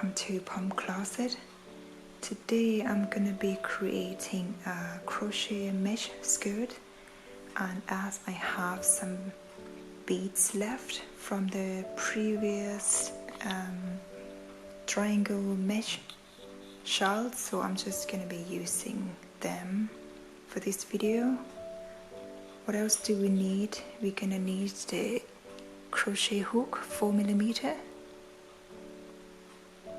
welcome to Pomcloset. Today I'm gonna be creating a crochet mesh skirt, and as I have some beads left from the previous triangle mesh shawls, so I'm just gonna be using them for this video. What else do we need? We're gonna need the crochet hook 4mm,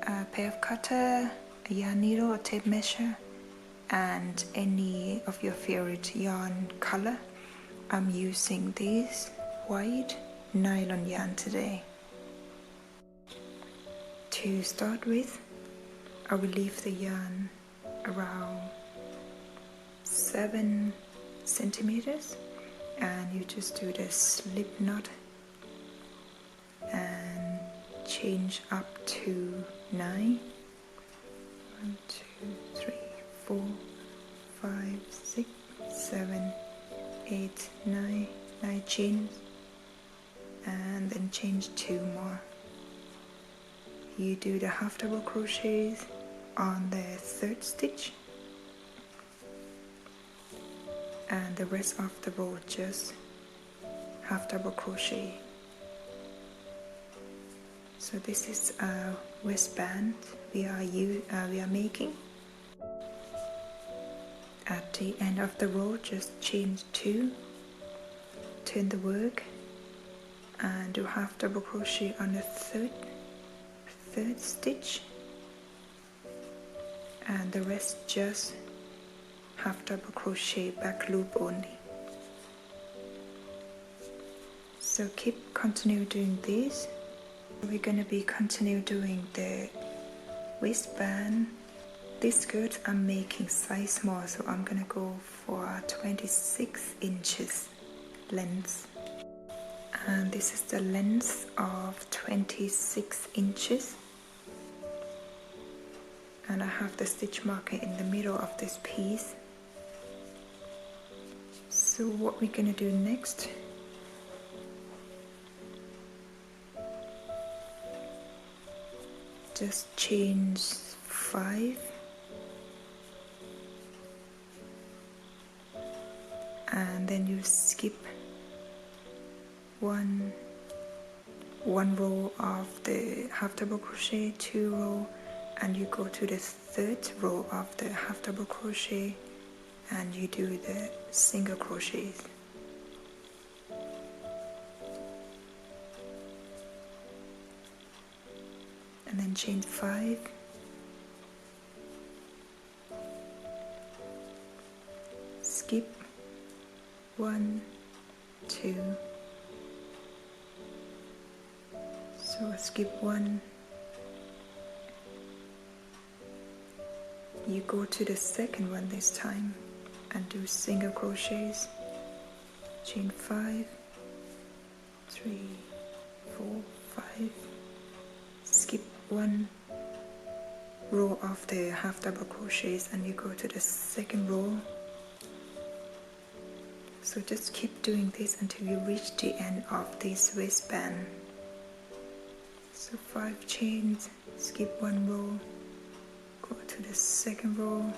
a pair of cutter, a yarn needle, a tape measure, and any of your favorite yarn color. I'm using this white nylon yarn today. To start with, I will leave the yarn around 7 centimeters, and you just do the slip knot and change up to 9. 1, 2, 3, 4, 5, 6, 7, 8, 9 chains, and then change 2 more. You do the half double crochets on the 3rd stitch, and the rest of the row just half double crochet. So this is a waistband we are making. At the end of the row, just chain 2, turn the work, and do half double crochet on the third stitch, and the rest just half double crochet back loop only. So continue doing this. We're gonna be continue doing the waistband. This skirt I'm making size small, so I'm gonna go for 26 inches length, and this is the length of 26 inches, and I have the stitch marker in the middle of this piece. So what we're gonna do next, just chain 5, and then you skip one row of the half double crochet, 2 row, and you go to the 3rd row of the half double crochet, and you do the single crochets. And then chain 5, skip 1, 2, so skip 1, you go to the 2nd one this time and do single crochets, chain 5, 3, 4, 5, skip 1 row of the half double crochets, and you go to the 2nd row. So just keep doing this until you reach the end of this waistband. So 5 chains, skip 1 row, go to the 2nd row,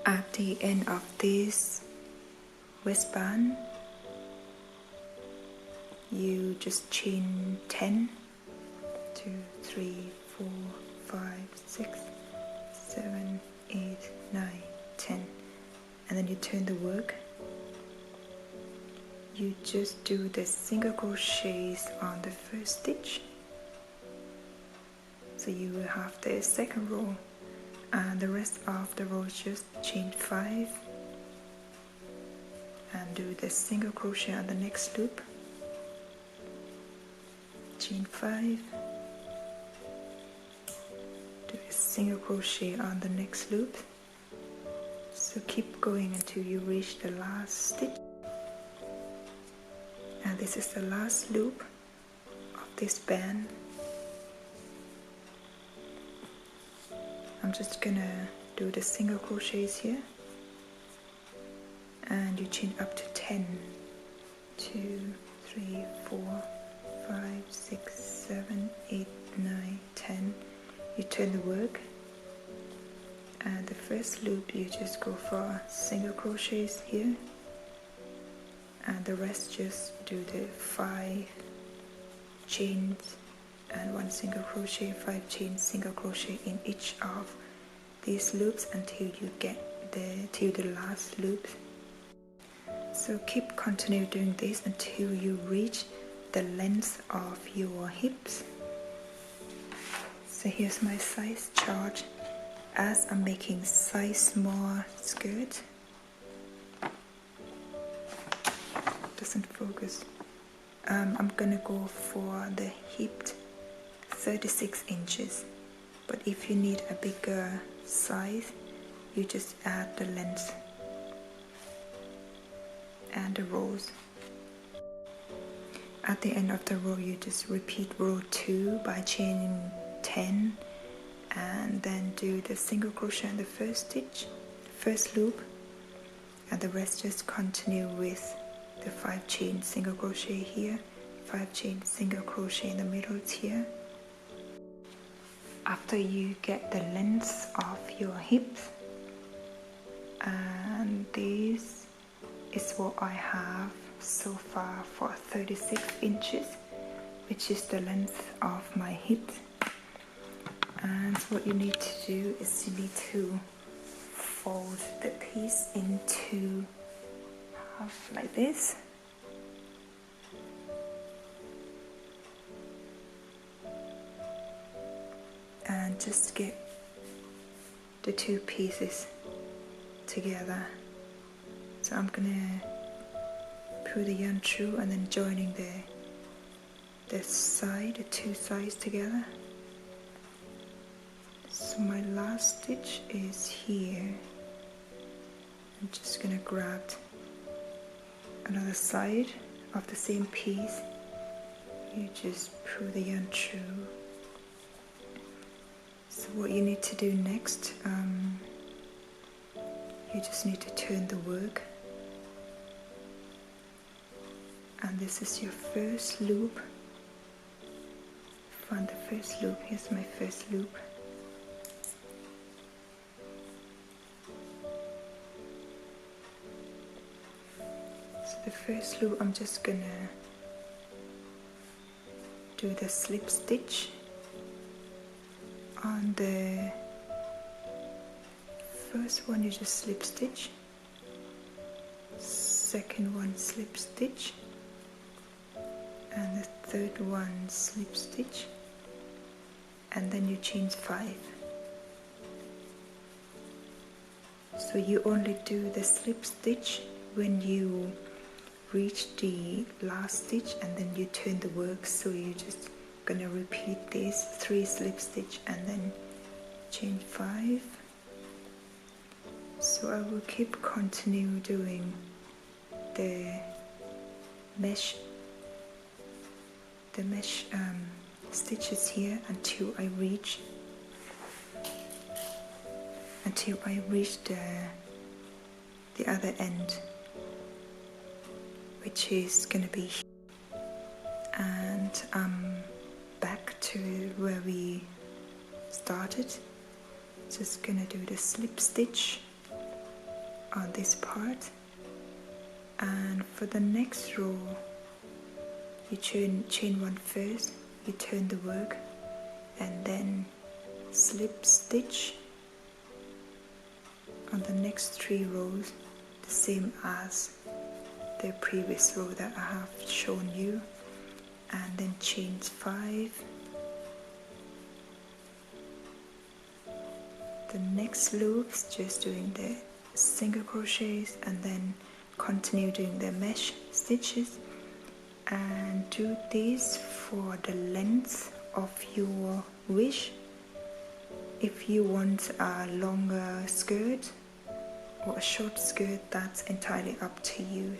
at the end of this waistband you just chain 10, 2, 3, 4, 5, 6, 7, 8, 9, 10, and then you turn the work. You just do the single crochets on the 1st stitch, so you will have the 2nd row, and the rest of the row just chain 5 and do the single crochet on the next loop, chain 5, do a single crochet on the next loop. So keep going until you reach the last stitch, and this is the last loop of this band. I'm just gonna do the single crochets here, and you chain up to 10, 2, 3, 4, 5, 6, 7, 8, 9, 10. You turn the work, and the first loop you just go for single crochets here, and the rest just do the 5 chains and 1 single crochet, 5 chains, single crochet in each of these loops until you get to the last loop. So continue doing this until you reach the length of your hips. So here's my size chart as I'm making size small skirt. Doesn't focus. I'm gonna go for the hip 36 inches, but if you need a bigger size, you just add the length and the rows. At the end of the row, you just repeat row 2 by chaining 10, and then do the single crochet in the first loop, and the rest just continue with the 5 chain single crochet here, 5 chain single crochet in the middle here. After you get the length of your hips, and this is what I have so far for 36 inches, which is the length of my hips. And what you need to do is you need to fold the piece into half like this. And just get the 2 pieces together. So I'm gonna pull the yarn through and then joining the 2 sides together. So my last stitch is here. I'm just gonna grab another side of the same piece. You just pull the yarn through. So what you need to do next, you just need to turn the work, and this is your first loop. Find the first loop. Here's my first loop. So the first loop, I'm just gonna do the slip stitch on the first one. You just slip stitch, second one slip stitch, and the third one slip stitch, and then you chain 5. So you only do the slip stitch when you reach the last stitch, and then you turn the work. So you just gonna repeat this 3 slip stitch and then chain 5. So I will continue doing the mesh stitches here until I reach the other end, which is gonna be here. And back to where we started. Just gonna do the slip stitch on this part, and for the next row you chain 1 first, you turn the work, and then slip stitch on the next 3 rows, the same as the previous row that I have shown you, and then chain 5. The next loops, just doing the single crochets, and then continue doing the mesh stitches, and do this for the length of your wish. If you want a longer skirt or a short skirt, that's entirely up to you.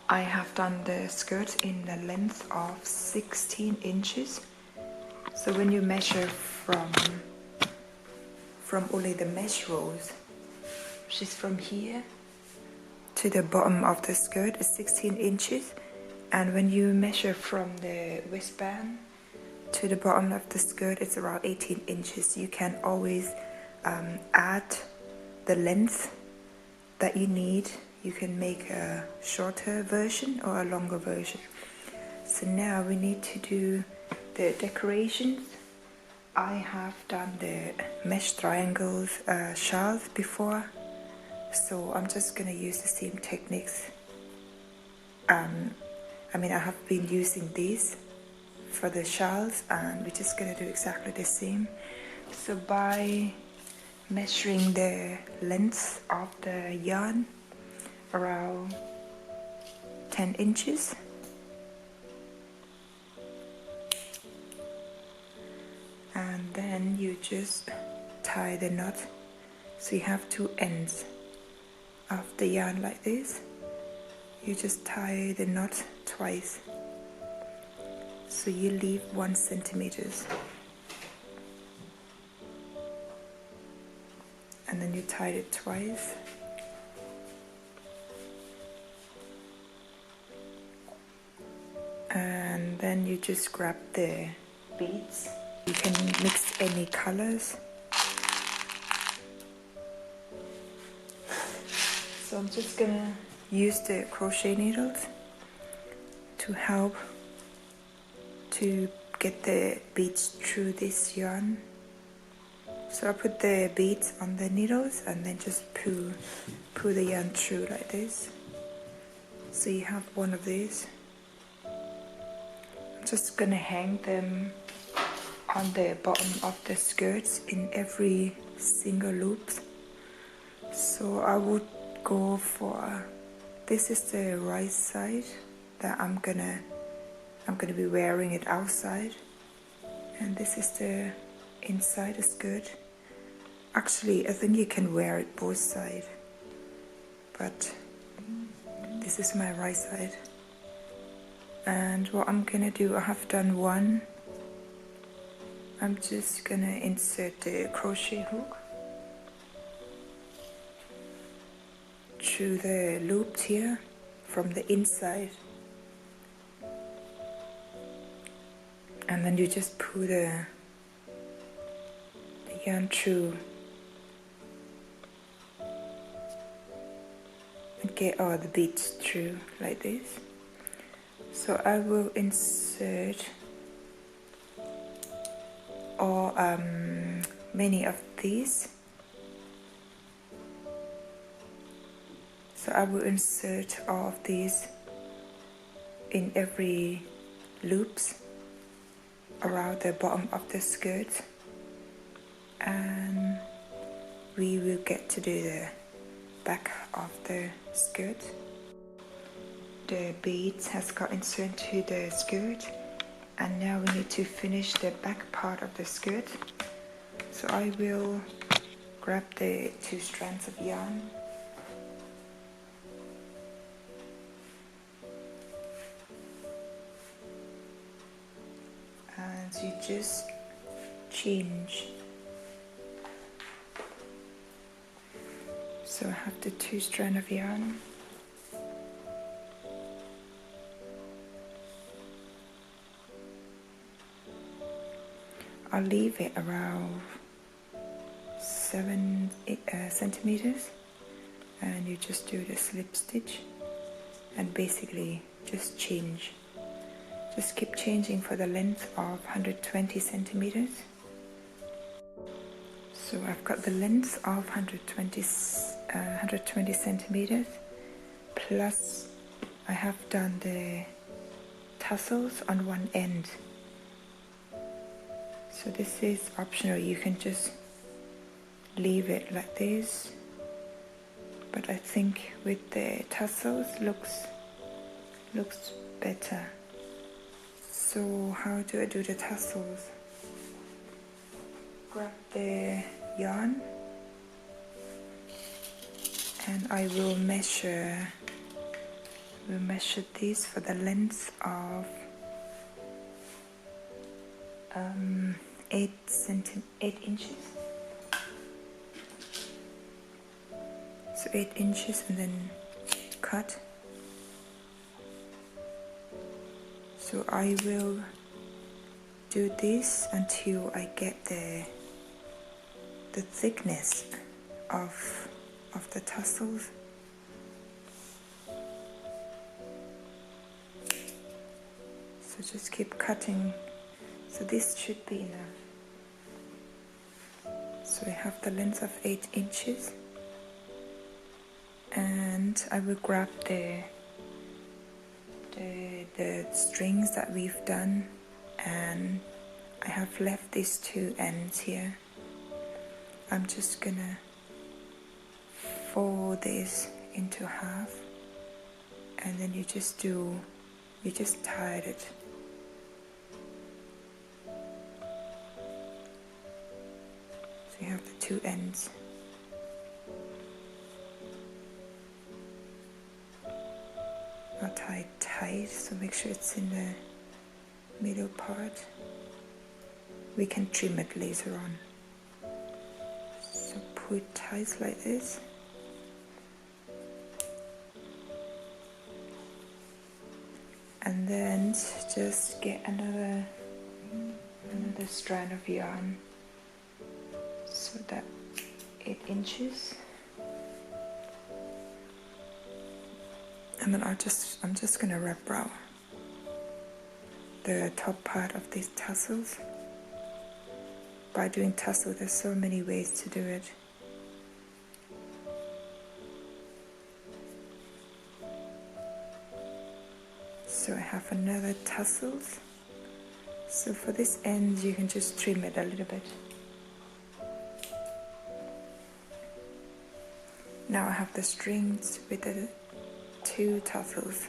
I have done the skirt in the length of 16 inches. So when you measure from only the mesh rows, which is from here to the bottom of the skirt, is 16 inches, And when you measure from the waistband to the bottom of the skirt, it's around 18 inches. You can always add the length that you need. You can make a shorter version or a longer version. So now we need to do the decorations. I have done the mesh triangles shawls before, so I'm just gonna use the same techniques. I have been using these for the shawls, and we're just gonna do exactly the same. So by measuring the length of the yarn around 10 inches, and then you just tie the knot. So you have two ends of the yarn like this. You just tie the knot twice, so you leave 1 centimeter, and then you tie it twice, and then you just grab the beads. You can mix any colors. So I'm just gonna use the crochet needles to help to get the beads through this yarn. So I put the beads on the needles and then just pull the yarn through like this. So you have one of these. I'm just gonna hang them on the bottom of the skirts in every single loop. So I would go for, this is the right side that I'm gonna be wearing it outside, and this is the inside the skirt. Actually, I think you can wear it both sides, but this is my right side. And what I'm gonna do, I have done one. I'm just gonna insert the crochet hook through the loop here from the inside, and then you just pull the yarn through and get all the beads through like this. So I will insert all many of these. So I will insert all of these in every loops around the bottom of the skirt, and we will get to do the back of the skirt. The beads has got inserted to the skirt, and now we need to finish the back part of the skirt. So I will grab the 2 strands of yarn, and you just change. So I have the 2 strands of yarn. I'll leave it around 7 centimeters, and you just do the slip stitch and basically just change. Just keep changing for the length of 120 centimeters. So I've got the length of 120 centimeters, plus I have done the tassels on one end. So this is optional, you can just leave it like this, but I think with the tassels looks better. So how do I do the tassels? Grab the yarn, and I will measure this for the length of 8 inches. So 8 inches, and then cut. So I will do this until I get the thickness of the tassels. So just keep cutting. So this should be enough. So I have the length of 8 inches, and I will grab the strings that we've done, and I have left these 2 ends here. I'm just gonna fold this into half, and then you just tie it. So you have the 2 ends. I'll tie it tight, so make sure it's in the middle part. We can trim it later on. So pull it tight like this. And then just get another strand of yarn, so that 8 inches. And then I'm just gonna wrap around the top part of these tassels. By doing tassel, there's so many ways to do it. So I have another tassels. So for this end, you can just trim it a little bit. Now I have the strings with the 2 tassels.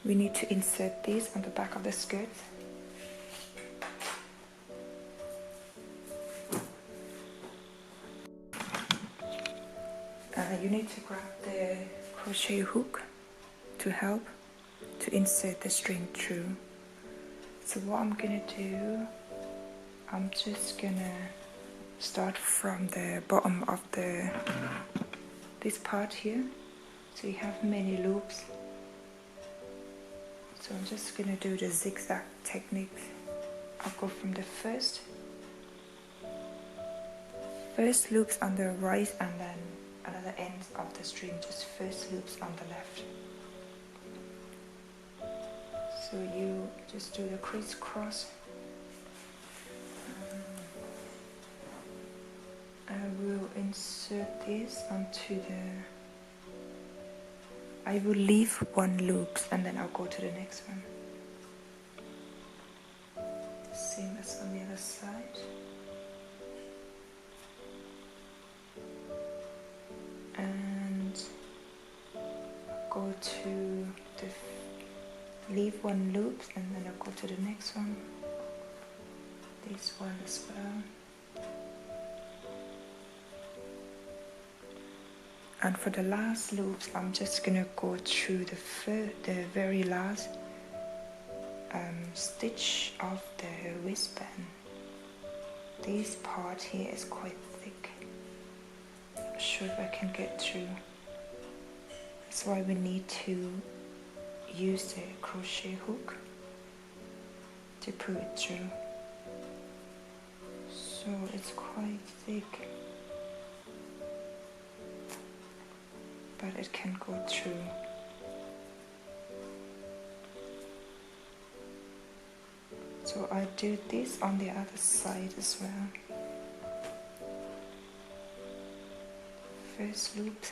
We need to insert these on the back of the skirt. You need to grab the crochet hook to help to insert the string through. So what I'm gonna do, I'm just gonna start from the bottom of this part here. So you have many loops. So I'm just gonna do the zigzag technique. I'll go from the first loops on the right, and then another end of the string, just first loops on the left. So you just do the crisscross. I will insert this onto I will leave 1 loop, and then I'll go to the next one. Same as on the other side. And go to leave 1 loop, and then I'll go to the next one. This one as well. And for the last loops, I'm just gonna go through the very last stitch of the waistband. This part here is quite thick. I'm not sure if I can get through. That's why we need to use the crochet hook to pull it through. So it's quite thick, but it can go through. So I do this on the other side as well. First loop.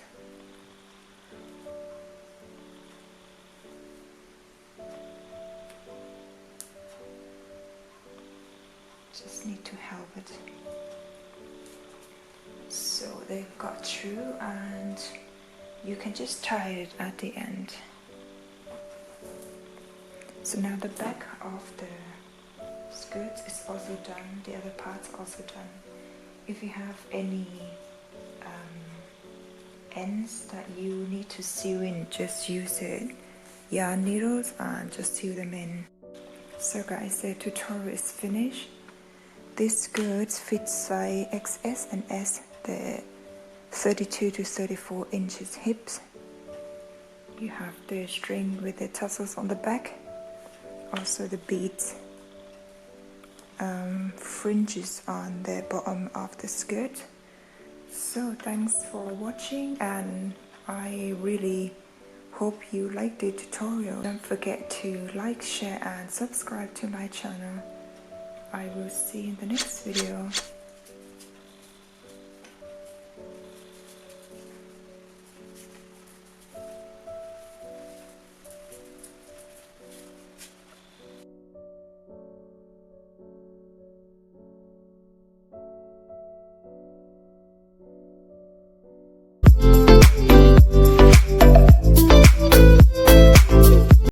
Just need to help it. So they've got through, and you can just tie it at the end. So now the back of the skirt is also done, the other parts also done. If you have any ends that you need to sew in, just use the yarn needles and just sew them in. So guys, the tutorial is finished. This skirt fits size XS and S, the 32 to 34 inches hips. You have the string with the tassels on the back, also the beads fringes on the bottom of the skirt. So thanks for watching, and I really hope you liked the tutorial. Don't forget to like, share and subscribe to my channel. I will see you in the next video.